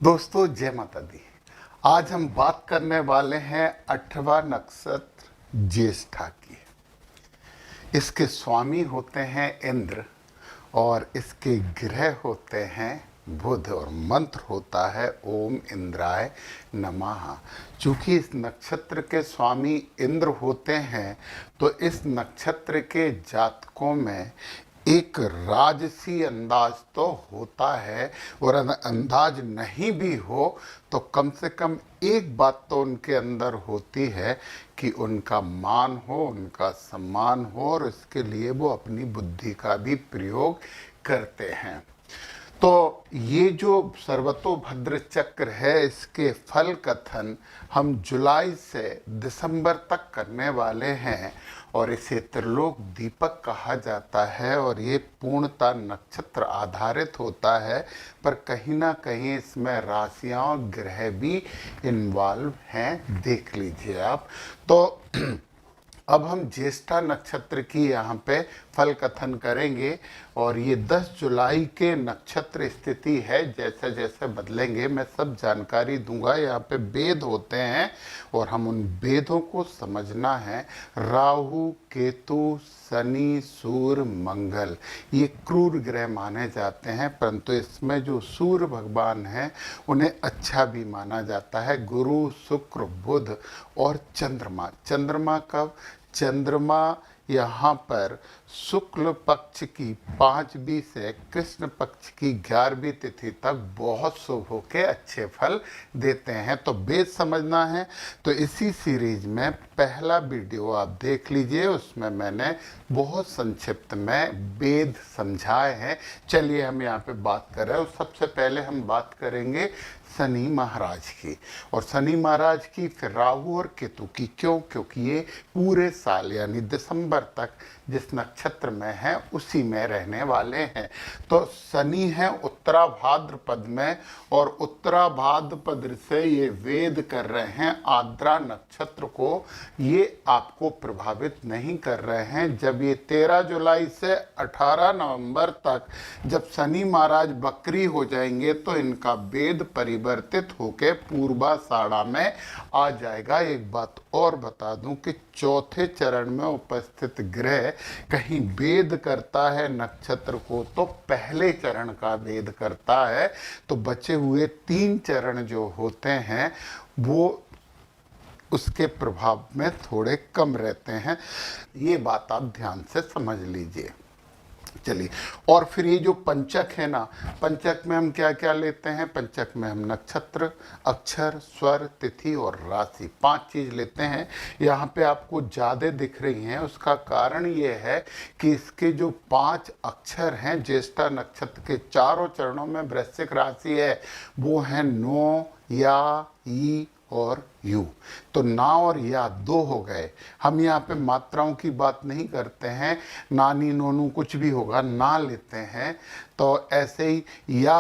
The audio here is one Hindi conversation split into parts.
दोस्तों जय माता दी। आज हम बात करने वाले हैं 8वां नक्षत्र ज्येष्ठा की। इसके स्वामी होते हैं इंद्र और इसके ग्रह होते हैं बुध और मंत्र होता है ओम इंद्राय नमः। चूंकि इस नक्षत्र के स्वामी इंद्र होते हैं तो इस नक्षत्र के जातकों में एक राजसी अंदाज तो होता है, और अंदाज नहीं भी हो तो कम से कम एक बात तो उनके अंदर होती है कि उनका मान हो, उनका सम्मान हो, और इसके लिए वो अपनी बुद्धि का भी प्रयोग करते हैं। तो ये जो सर्वतोभद्र चक्र है, इसके फल कथन हम जुलाई से दिसंबर तक करने वाले हैं, और इसे त्रिलोक दीपक कहा जाता है, और ये पूर्णतः नक्षत्र आधारित होता है, पर कहीं ना कहीं इसमें राशियां और ग्रह भी इन्वॉल्व हैं, देख लीजिए आप। तो अब हम ज्येष्ठा नक्षत्र की यहाँ पे फल कथन करेंगे, और ये 10 जुलाई के नक्षत्र स्थिति है। जैसे जैसे बदलेंगे मैं सब जानकारी दूंगा। यहाँ पे वेद होते हैं और हम उन वेदों को समझना है। राहु, केतु, शनि, सूर्य, मंगल ये क्रूर ग्रह माने जाते हैं, परंतु इसमें जो सूर्य भगवान हैं उन्हें अच्छा भी माना जाता है। गुरु, शुक्र, बुध और चंद्रमा। चंद्रमा कब? चंद्रमा यहाँ पर शुक्ल पक्ष की 5वीं से कृष्ण पक्ष की 11वीं तिथि तक बहुत शुभ होके अच्छे फल देते हैं। तो वेद समझना है तो इसी सीरीज में पहला वीडियो आप देख लीजिए, उसमें मैंने बहुत संक्षिप्त में वेद समझाए हैं। चलिए हम यहाँ पे बात कर रहे हैं। सबसे पहले हम बात करेंगे शनि महाराज की, और शनि महाराज की, फिर राहु और केतु की। क्यों? क्योंकि ये पूरे साल यानी दिसंबर तक जिस नक्षत्र में है उसी में रहने वाले हैं। तो शनि है उत्तरा भाद्रपद में, और उत्तरा भाद्रपद से ये वेद कर रहे हैं आद्रा नक्षत्र को। ये आपको प्रभावित नहीं कर रहे हैं। जब ये 13 जुलाई से 18 नवंबर तक जब शनि महाराज बकरी हो जाएंगे तो इनका वेद परिवर्तित होकर पूर्वाषाढ़ा में आ जाएगा। एक बात और बता दूं कि चौथे चरण में उपस्थित ग्रह कहीं वेद करता है नक्षत्र को तो पहले चरण का वेद करता है, तो बचे हुए 3 चरण जो होते हैं वो उसके प्रभाव में थोड़े कम रहते हैं। ये बात आप ध्यान से समझ लीजिए। चलिए, और फिर ये जो पंचक है ना, पंचक में हम क्या क्या लेते हैं? पंचक में हम नक्षत्र, अक्षर, स्वर, तिथि और राशि 5 चीज लेते हैं। यहाँ पे आपको ज्यादा दिख रही हैं, उसका कारण ये है कि इसके जो 5 अक्षर हैं ज्येष्ठा नक्षत्र के चारों चरणों में वृश्चिक राशि है, वो है नो, या, ई और यू। तो ना और या 2 हो गए। हम यहाँ पे मात्राओं की बात नहीं करते हैं, नानी नोनू कुछ भी होगा, ना लेते हैं। तो ऐसे ही या,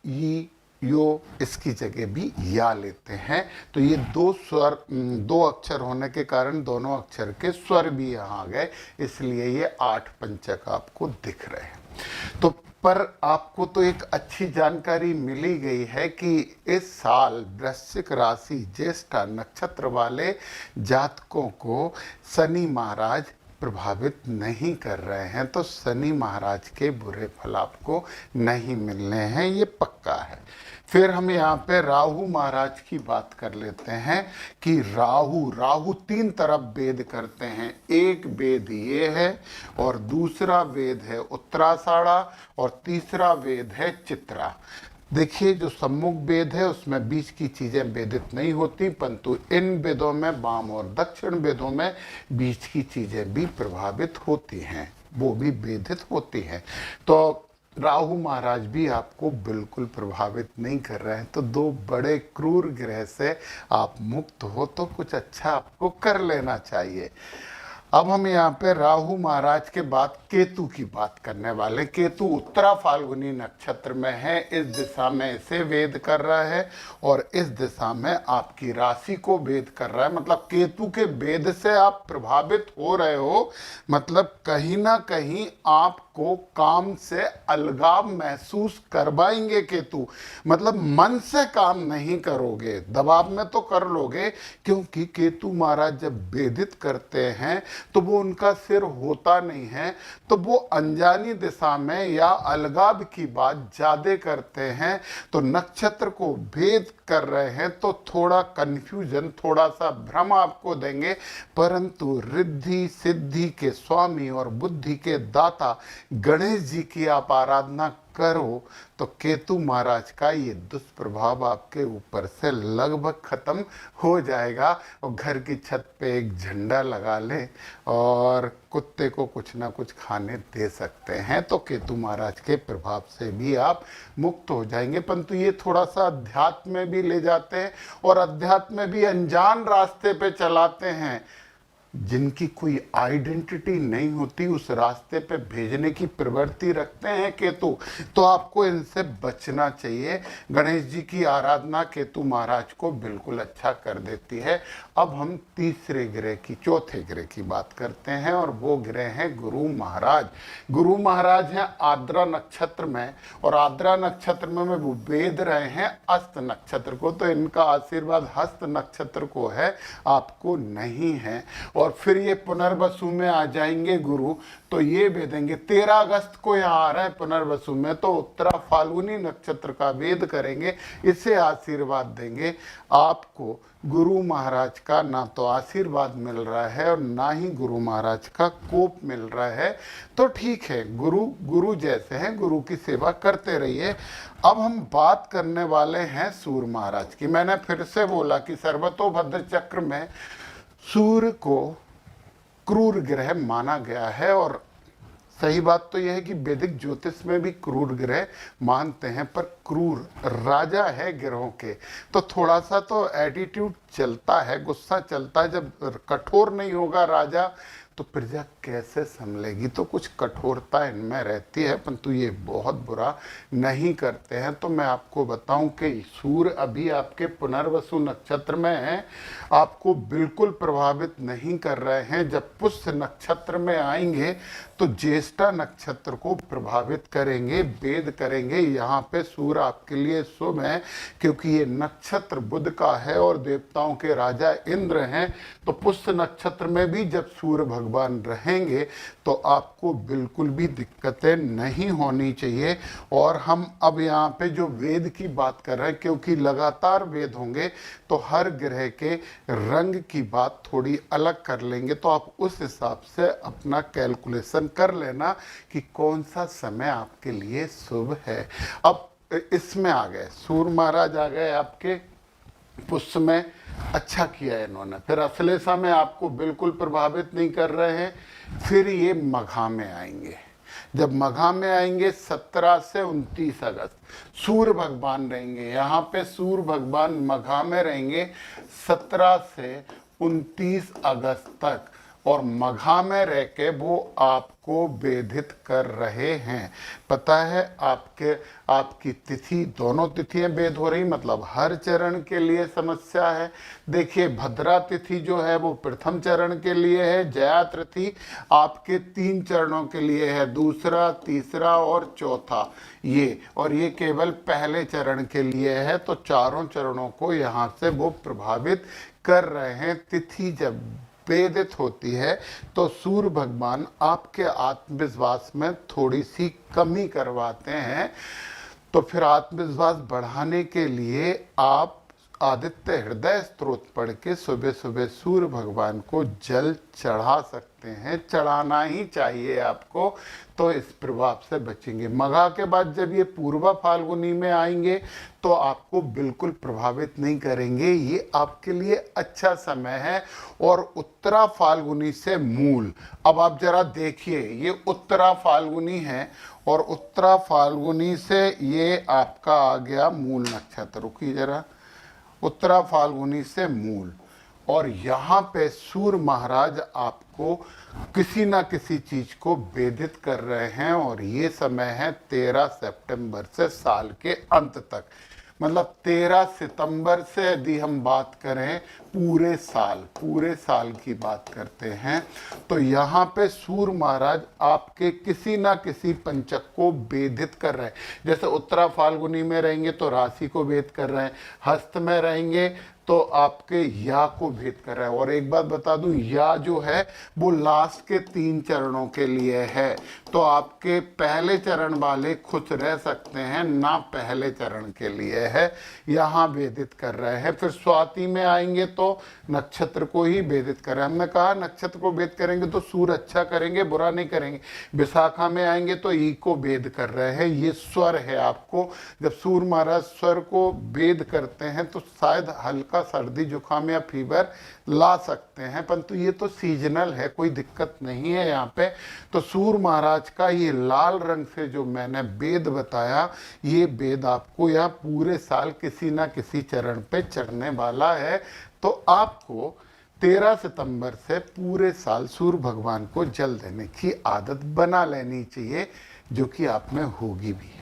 ई, यो, इसकी जगह भी या लेते हैं। तो ये 2 स्वर, 2 अक्षर होने के कारण दोनों अक्षर के स्वर भी यहाँ आ गए, इसलिए ये 8 पंचक आपको दिख रहे हैं। तो पर आपको तो एक अच्छी जानकारी मिली गई है कि इस साल वृश्चिक राशि ज्येष्ठा नक्षत्र वाले जातकों को शनि महाराज प्रभावित नहीं कर रहे हैं। तो शनि महाराज के बुरे फल आपको नहीं मिलने हैं, ये पक्का है। फिर हम यहाँ पे राहु महाराज की बात कर लेते हैं कि राहु 3 तरफ वेद करते हैं। एक वेद ये है, और दूसरा वेद है उत्तराषाढ़ा, और तीसरा वेद है चित्रा। देखिए, जो सम्मुख वेद है उसमें बीच की चीजें वेदित नहीं होती, परंतु इन वेदों में वाम और दक्षिण वेदों में बीच की चीजें भी प्रभावित होती हैं, वो भी वेदित होती हैं। तो राहु महाराज भी आपको बिल्कुल प्रभावित नहीं कर रहे हैं। तो 2 बड़े क्रूर ग्रह से आप मुक्त हो तो कुछ अच्छा आपको कर लेना चाहिए। अब हम यहाँ पे राहु महाराज के बाद केतु की बात करने वाले। केतु उत्तरा फाल्गुनी नक्षत्र में है, इस दिशा में इसे वेद कर रहा है और इस दिशा में आपकी राशि को वेद कर रहा है। मतलब केतु के वेद से आप प्रभावित हो रहे हो, मतलब कहीं ना कहीं आपको काम से अलगाव महसूस करवाएंगे केतु। मतलब मन से काम नहीं करोगे, दबाव में तो कर लोगे, क्योंकि केतु महाराज जब वेदित करते हैं तो वो उनका सिर होता नहीं है, तो वो अनजानी दिशा में या अलगाव की बात ज्यादा करते हैं। तो नक्षत्र को भेद कर रहे हैं तो थोड़ा कंफ्यूजन, थोड़ा सा भ्रम आपको देंगे, परंतु रिद्धि सिद्धि के स्वामी और बुद्धि के दाता गणेश जी की आप आराधना करो तो केतु महाराज का ये दुष्प्रभाव आपके ऊपर से लगभग खत्म हो जाएगा। और घर की छत पे एक झंडा लगा ले और कुत्ते को कुछ ना कुछ खाने दे सकते हैं, तो केतु महाराज के प्रभाव से भी आप मुक्त हो जाएंगे। परंतु ये थोड़ा सा अध्यात्म में भी ले जाते हैं और अध्यात्म में भी अनजान रास्ते पे चलाते हैं। जिनकी कोई आइडेंटिटी नहीं होती उस रास्ते पे भेजने की प्रवृत्ति रखते हैं केतु, तो आपको इनसे बचना चाहिए। गणेश जी की आराधना केतु महाराज को बिल्कुल अच्छा कर देती है। अब हम तीसरे ग्रह की, चौथे ग्रह की बात करते हैं और वो ग्रह हैं गुरु महाराज। गुरु महाराज हैं आर्द्रा नक्षत्र में और आर्द्रा नक्षत्र में वो वेद रहे हैं हस्त नक्षत्र को, तो इनका आशीर्वाद हस्त नक्षत्र को है, आपको नहीं है। और फिर ये पुनर्वसु में आ जाएंगे गुरु, तो ये वेदेंगे 13 अगस्त को यहाँ आ रहा है पुनर्वसु में, तो उत्तरा फाल्गुनी नक्षत्र का वेद करेंगे, इसे आशीर्वाद देंगे। आपको गुरु महाराज का ना तो आशीर्वाद मिल रहा है और ना ही गुरु महाराज का कोप मिल रहा है, तो ठीक है, गुरु गुरु जैसे हैं, गुरु की सेवा करते रहिए। अब हम बात करने वाले हैं सूर्य महाराज की। मैंने फिर से बोला कि सर्वतोभद्र चक्र में सूर्य को क्रूर ग्रह माना गया है और सही बात तो यह है कि वैदिक ज्योतिष में भी क्रूर ग्रह मानते हैं, पर क्रूर राजा है ग्रहों के, तो थोड़ा सा तो एटीट्यूड चलता है, गुस्सा चलता है। जब कठोर नहीं होगा राजा तो प्रजा कैसे संभलेगी, तो कुछ कठोरता इनमें रहती है, परंतु ये बहुत बुरा नहीं करते हैं। तो मैं आपको बताऊं कि सूर्य अभी आपके पुनर्वसु नक्षत्र में है, आपको बिल्कुल प्रभावित नहीं कर रहे हैं। जब पुष्य नक्षत्र में आएंगे तो ज्येष्ठा नक्षत्र को प्रभावित करेंगे, वेद करेंगे। यहाँ पे सूर्य आपके लिए शुभ है क्योंकि ये नक्षत्र बुध का है और देवताओं के राजा इंद्र हैं। तो पुष्य नक्षत्र में भी जब सूर्य भगवान रहेंगे तो आपको बिल्कुल भी दिक्कतें नहीं होनी चाहिए। और हम अब यहाँ पे जो वेद की बात कर रहे हैं, क्योंकि लगातार वेद होंगे तो हर ग्रह के रंग की बात थोड़ी अलग कर लेंगे, तो आप उस हिसाब से अपना कैलकुलेशन कर लेना कि कौन सा समय आपके लिए शुभ है। अब इसमें आ गए सूर्य महाराज, आ गए आपके पुष्य में, अच्छा किया इन्होंने। फिर अश्लेषा में आपको बिल्कुल प्रभावित नहीं कर रहे हैं। फिर ये मघा में आएंगे। जब मघा में आएंगे 17 से 29 अगस्त सूर्य भगवान रहेंगे। यहाँ पे सूर्य भगवान मघा में रहेंगे 17 से 29 अगस्त तक, और मघा में रह के वो आपको वेधित कर रहे हैं। पता है आपकी तिथि, दोनों तिथियां वेद हो रही, मतलब हर चरण के लिए समस्या है। देखिए भद्रा तिथि जो है वो प्रथम चरण के लिए है, जया तिथि आपके 3 चरणों के लिए है, दूसरा, तीसरा और चौथा ये, और ये केवल पहले चरण के लिए है। तो चारों चरणों को यहाँ से वो प्रभावित कर रहे हैं। तिथि जब वेदित होती है तो सूर्य भगवान आपके आत्मविश्वास में थोड़ी सी कमी करवाते हैं। तो फिर आत्मविश्वास बढ़ाने के लिए आप आदित्य हृदय स्तोत्र पढ़ के सुबह सुबह सूर्य भगवान को जल चढ़ा सकते हैं, चढ़ाना ही चाहिए आपको, तो इस प्रभाव से बचेंगे। मघा के बाद जब ये पूर्वा फाल्गुनी में आएंगे तो आपको बिल्कुल प्रभावित नहीं करेंगे, ये आपके लिए अच्छा समय है। और उत्तरा फाल्गुनी से मूल, अब आप जरा देखिए, ये उत्तरा फाल्गुनी है और उत्तरा फाल्गुनी से ये आपका आ गया मूल नक्षत्र। रुकिए जरा, उत्तरा फाल्गुनी से मूल, और यहाँ पे सूर्य महाराज आपको किसी ना किसी चीज को वेधित कर रहे हैं, और ये समय है 13 सितंबर से साल के अंत तक। मतलब 13 सितंबर से यदि हम बात करें पूरे साल की बात करते हैं, तो यहाँ पे सूर्य महाराज आपके किसी ना किसी पंचक को वेधित कर रहे हैं। जैसे उत्तरा फाल्गुनी में रहेंगे तो राशि को भेद कर रहे हैं, हस्त में रहेंगे तो आपके या को भेद कर रहा है। और एक बात बता दूं, या जो है वो लास्ट के 3 चरणों के लिए है, तो आपके पहले चरण वाले खुश रह सकते हैं, ना पहले चरण के लिए है, यहाँ भेदित कर रहे हैं। फिर स्वाति में आएंगे तो नक्षत्र को ही भेदित कर रहे हैं। हमने कहा नक्षत्र को भेद करेंगे तो सूर्य अच्छा करेंगे, बुरा नहीं करेंगे। विशाखा में आएंगे तो ई को भेद कर रहे हैं, ये स्वर है। आपको जब सूर्य महाराज स्वर को भेद करते हैं तो शायद हल्का सर्दी जुकाम या फीवर ला सकते हैं, परंतु ये तो सीजनल है, कोई दिक्कत नहीं है यहाँ पे। तो सूर्य महाराज का ये लाल रंग से जो मैंने वेद बताया, ये वेद आपको यहाँ पूरे साल किसी ना किसी चरण पे चढ़ने वाला है। तो आपको 13 सितंबर से पूरे साल सूर्य भगवान को जल देने की आदत बना लेनी चाहिए, जो कि आप में होगी भी।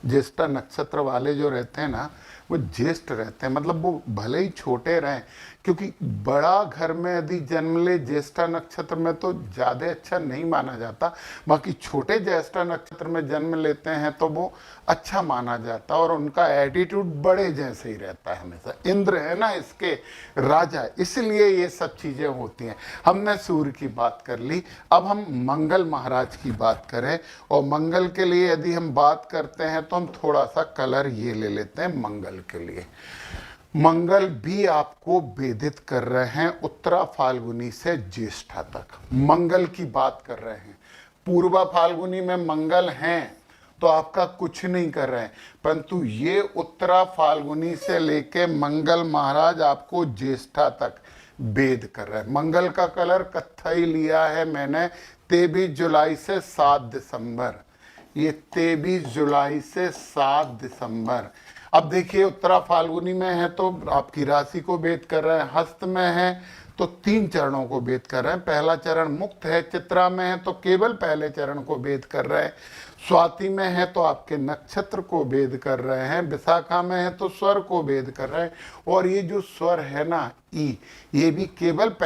ज्येष्ठा नक्षत्र वाले जो रहते हैं ना, वो ज्येष्ठ रहते हैं, मतलब वो भले ही छोटे रहें, क्योंकि बड़ा घर में यदि जन्म ले ज्येष्ठा नक्षत्र में तो ज़्यादा अच्छा नहीं माना जाता। बाकी छोटे ज्येष्ठा नक्षत्र में जन्म लेते हैं तो वो अच्छा माना जाता है, और उनका एटीट्यूड बड़े जैसे ही रहता है हमेशा। इंद्र है ना इसके राजा, इसलिए ये सब चीज़ें होती हैं। हमने सूर्य की बात कर ली, अब हम मंगल महाराज की बात करें। और मंगल के लिए यदि हम बात करते हैं तो हम थोड़ा सा कलर ये ले लेते हैं मंगल के लिए। मंगल भी आपको वेधित कर रहे हैं उत्तरा फाल्गुनी से ज्येष्ठा तक। मंगल की बात कर रहे हैं, पूर्वा फाल्गुनी में मंगल हैं तो आपका कुछ नहीं कर रहे हैं, परंतु ये उत्तरा फाल्गुनी से लेके मंगल महाराज आपको ज्येष्ठा तक वेद कर रहे हैं। मंगल का कलर कत्थई लिया है मैंने 23 जुलाई से 7 दिसंबर। ये 23 जुलाई से 7 दिसंबर। अब देखिए उत्तरा फाल्गुनी में है तो आपकी राशि को भेद कर रहे हैं, हस्त में है तो 3 चरणों को भेद कर रहे हैं। पहला चरण मुक्त है, चित्रा में है तो केवल पहले चरण को भेद कर रहे हैं, स्वाति में है तो आपके नक्षत्र को भेद कर रहे हैं, विशाखा में है तो स्वर को भेद कर रहे हैं। और ये जो स्वर है ना ई, ये भी केवल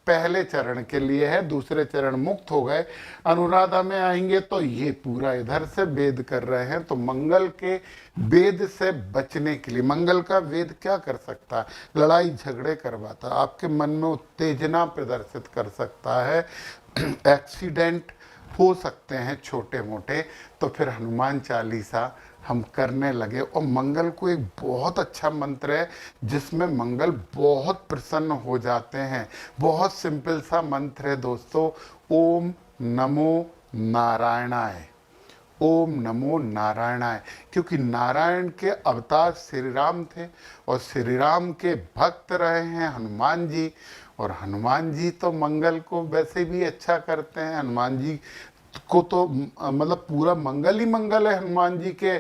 पहले चरण के लिए है, दूसरे चरण मुक्त हो गए। अनुराधा में आएंगे तो ये पूरा इधर से वेद कर रहे हैं। तो मंगल के वेद से बचने के लिए, मंगल का वेद क्या कर सकता है? लड़ाई झगड़े करवाता है, आपके मन में उत्तेजना प्रदर्शित कर सकता है, एक्सीडेंट हो सकते हैं छोटे मोटे। तो फिर हनुमान चालीसा हम करने लगे। और मंगल को एक बहुत अच्छा मंत्र है जिसमें मंगल बहुत प्रसन्न हो जाते हैं। बहुत सिंपल सा मंत्र है दोस्तों, ओम नमो नारायणाय। ओम नमो नारायणाय, क्योंकि नारायण के अवतार श्री राम थे और श्री राम के भक्त रहे हैं हनुमान जी। और हनुमान जी तो मंगल को वैसे भी अच्छा करते हैं। हनुमान जी को तो मतलब पूरा मंगल ही मंगल है। हनुमान जी के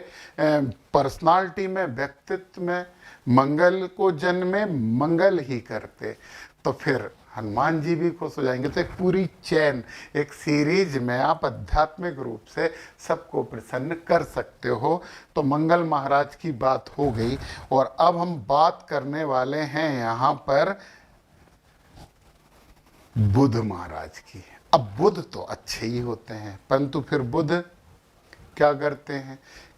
पर्सनालिटी में, व्यक्तित्व में मंगल को जन्मे मंगल ही करते, तो फिर हनुमान जी भी खुश हो जाएंगे। तो एक पूरी चैन, एक सीरीज में आप आध्यात्मिक रूप से सबको प्रसन्न कर सकते हो। तो मंगल महाराज की बात हो गई, और अब हम बात करने वाले हैं यहाँ पर बुध महाराज की। अब बुध तो अच्छे ही होते हैं, परंतु फिर बुध क्या करते हैं?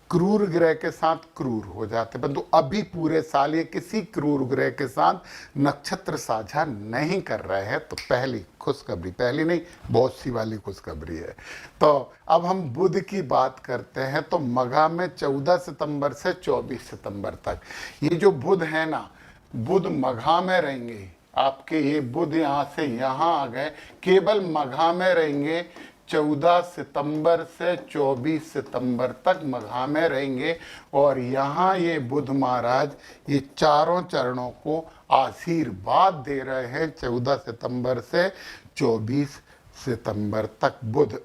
क्रूर ग्रह के साथ क्रूर हो जाते, परंतु अभी पूरे साल ये किसी क्रूर ग्रह के साथ नक्षत्र साझा नहीं कर रहे हैं। तो पहली खुशखबरी, पहली नहीं बहुत सी वाली खुशखबरी है। तो अब हम बुध की बात करते हैं। तो मघा में 14 सितंबर से 24 सितंबर तक ये जो बुध है ना, बुध मघा में रहेंगे। आपके ये बुध यहाँ से यहाँ आ गए, केवल मघा में रहेंगे। 14 सितंबर से 24 सितंबर तक मघा में रहेंगे। और यहाँ ये बुध महाराज ये चारों चरणों को आशीर्वाद दे रहे हैं 14 सितंबर से 24 सितंबर तक बुध।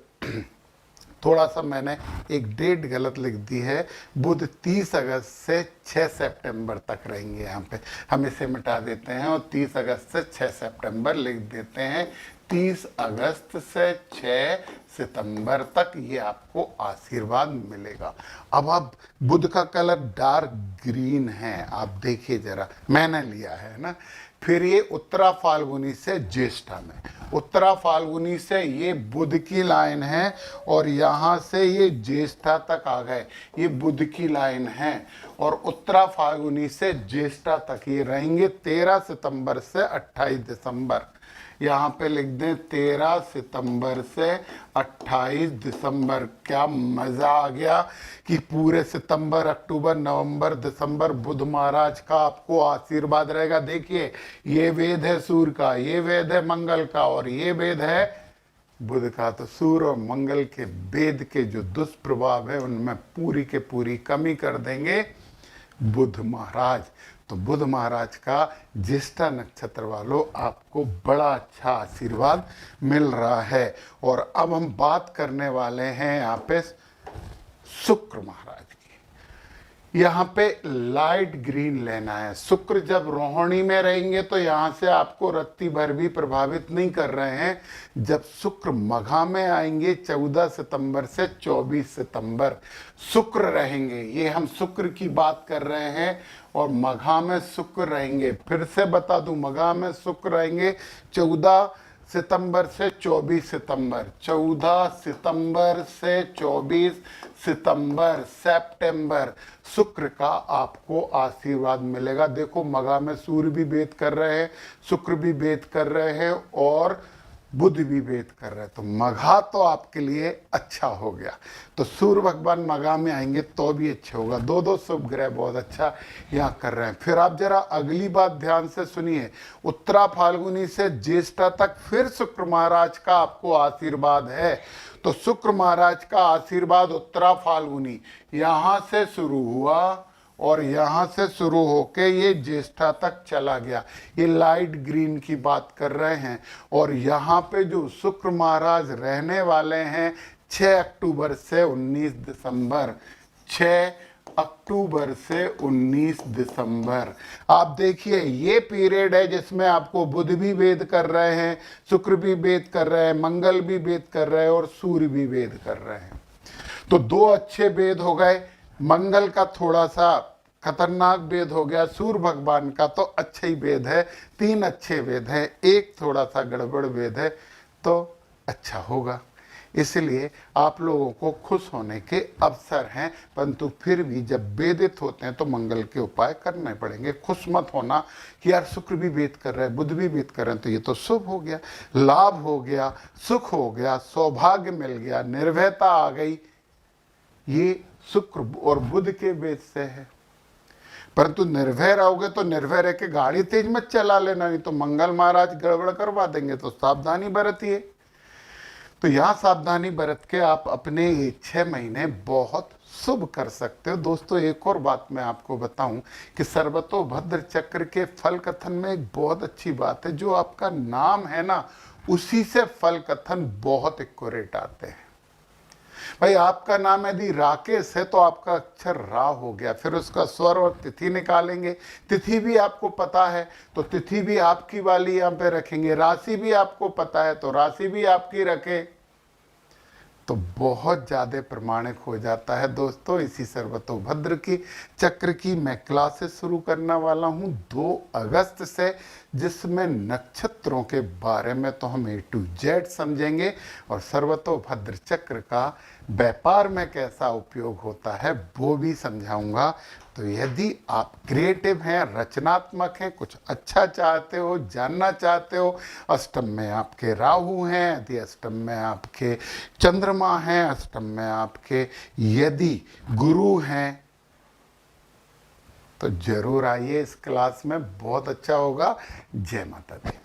थोड़ा सा मैंने एक डेट गलत लिख दी है। बुध 30 अगस्त से 6 सितंबर तक रहेंगे यहाँ पे, हम इसे मिटा देते हैं और 30 अगस्त से 6 सितंबर लिख देते हैं। 30 अगस्त से 6 सितंबर तक ये आपको आशीर्वाद मिलेगा। अब आप बुध का कलर डार्क ग्रीन है, आप देखिए जरा, मैंने लिया है ना। फिर ये उत्तरा फाल्गुनी से ज्येष्ठा में, उत्तरा फाल्गुनी से ये बुध की लाइन है और यहाँ से ये ज्येष्ठा तक आ गए, ये बुध की लाइन है। और उत्तरा फाल्गुनी से ज्येष्ठा तक ये रहेंगे 13 सितंबर से 28 दिसंबर। यहाँ पे लिख दें 13 सितंबर से 28 दिसंबर। क्या मजा आ गया कि पूरे सितंबर, अक्टूबर, नवंबर, दिसंबर बुध महाराज का आपको आशीर्वाद रहेगा। देखिए, ये वेद है सूर्य का, ये वेद है मंगल का और ये वेद है बुध का। तो सूर्य और मंगल के वेद के जो दुष्प्रभाव है उनमें पूरी के पूरी कमी कर देंगे बुध महाराज। तो बुध महाराज का ज्येष्ठा नक्षत्र वालों आपको बड़ा अच्छा आशीर्वाद मिल रहा है। और अब हम बात करने वाले हैं यहाँ पे शुक्र महाराज की। यहाँ पे लाइट ग्रीन लेना है। शुक्र जब रोहिणी में रहेंगे तो यहाँ से आपको रत्ती भर भी प्रभावित नहीं कर रहे हैं। जब शुक्र मघा में आएंगे 14 सितंबर से 24 सितंबर शुक्र रहेंगे। ये हम शुक्र की बात कर रहे हैं और मघा में शुक्र रहेंगे। फिर से बता दूं, मघा में शुक्र रहेंगे 14 सितंबर से 24 सितंबर, 14 सितंबर से 24 सितंबर सितंबर शुक्र का आपको आशीर्वाद मिलेगा। देखो, मघा में सूर्य भी भेद कर रहे हैं, शुक्र भी भेद कर रहे हैं और बुध भी भेद कर रहे हैं। तो मघा तो आपके लिए अच्छा हो गया। तो सूर्य भगवान मघा में आएंगे तो भी अच्छा होगा। दो दो शुभ ग्रह बहुत अच्छा यहाँ कर रहे हैं। फिर आप जरा अगली बात ध्यान से सुनिए। उत्तरा फाल्गुनी से ज्येष्ठा तक फिर शुक्र महाराज का आपको आशीर्वाद है। तो शुक्र महाराज का आशीर्वाद उत्तरा फाल्गुनी यहाँ से शुरू हुआ और यहाँ से शुरू होके ये ज्येष्ठा तक चला गया। ये लाइट ग्रीन की बात कर रहे हैं। और यहाँ पे जो शुक्र महाराज रहने वाले हैं 6 अक्टूबर से 19 दिसंबर, 6 अक्टूबर से 19 दिसंबर। आप देखिए, ये पीरियड है जिसमें आपको बुध भी भेद कर रहे हैं, शुक्र भी भेद कर रहे हैं, मंगल भी भेद कर रहे हैं और सूर्य भी भेद कर रहे हैं। तो दो अच्छे भेद हो गए। मंगल का थोड़ा सा खतरनाक भेद हो गया, सूर्य भगवान का तो अच्छा ही भेद है। 3 अच्छे भेद हैं, एक थोड़ा सा गड़बड़ भेद है, तो अच्छा होगा। इसलिए आप लोगों को खुश होने के अवसर हैं, परंतु फिर भी जब भेदित होते हैं तो मंगल के उपाय करने पड़ेंगे। खुश मत होना कि यार शुक्र भी भेद कर रहा है, बुध भी भेद कर रहे हैं, तो ये तो शुभ हो गया, लाभ हो गया, सुख हो गया, सौभाग्य मिल गया, निर्भयता आ गई। ये शुक्र और बुध के भेद से है। परंतु निर्भय रहोगे तो निर्भय रह के गाड़ी तेज मत चला लेना, नहीं तो मंगल महाराज गड़बड़ करवा देंगे। तो सावधानी बरतिए। तो यहाँ सावधानी बरत के आप अपने 6 महीने बहुत शुभ कर सकते हो। दोस्तों, एक और बात मैं आपको बताऊं कि सर्वतोभद्र चक्र के फल कथन में एक बहुत अच्छी बात है। जो आपका नाम है ना, उसी से फल कथन बहुत एक्यूरेट आते हैं। भाई, आपका नाम यदि राकेश है तो आपका अक्षर रा हो गया, फिर उसका स्वर और तिथि निकालेंगे। तिथि भी आपको पता है तो तिथि भी आपकी वाली यहाँ पे रखेंगे। राशि भी आपको पता है तो राशि भी आपकी रखे, तो बहुत ज़्यादा प्रमाणिक हो जाता है। दोस्तों, इसी सर्वतोभद्र की चक्र की मैं क्लासेस शुरू करने वाला हूँ 2 अगस्त से, जिसमें नक्षत्रों के बारे में तो हम A to Z समझेंगे और सर्वतोभद्र चक्र का व्यापार में कैसा उपयोग होता है वो भी समझाऊंगा। तो यदि आप क्रिएटिव हैं, रचनात्मक हैं, कुछ अच्छा चाहते हो, जानना चाहते हो, अष्टम में आपके राहु हैं, यदि अष्टम में आपके चंद्रमा हैं, अष्टम में आपके यदि गुरु हैं, तो जरूर आइए इस क्लास में, बहुत अच्छा होगा। जय माता दी।